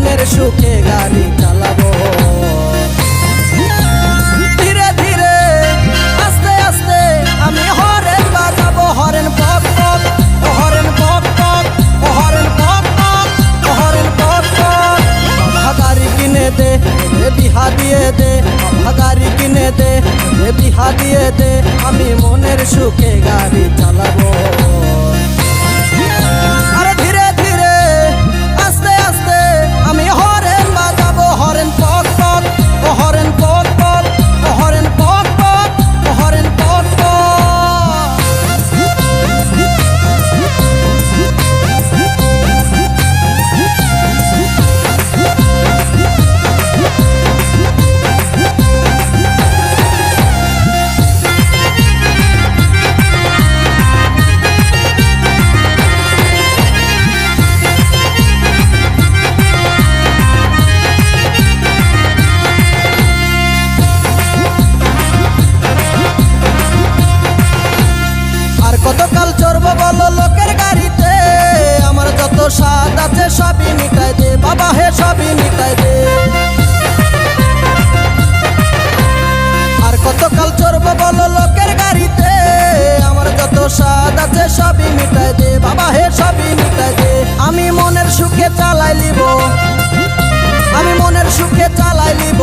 মনের সুখে গাড়ি চালাবো। ধীরে ধীরে আস্তে আস্তে আমি হরেন বাজাবো, হরেন পক পক, হরেন পক পক, হরেন পক পক, হরেন পক পক। বাবা গাড়ি কিনে দে, বিহা দিয়ে দে, বাবা গাড়ি কিনে দে, বিহা দিয়ে দে, আমি মনের সুখে গাড়ি চালাবো। আরে ধীরে ধীরে আস্তে আস্তে আমি হরেন বাজাবো, হরেন পক পক, হরেন পক পক, হরেন পক পক, হরেন পক পক। কতকাল চড়বো বলো লোকের গাড়িতে, আমার যত স্বাদ আছে সবই মিটাই দে বাবা হে, সবই মিটাই দে। আর কতকাল চড়বো বলো লোকের গাড়িতে, আমার যত স্বাদ আছে সবই মিটাই দে বাবা হে, সবই মিটাই দে। আমি মনের সুখে চালাই লিব, আমি মনের সুখে চালাই লিব,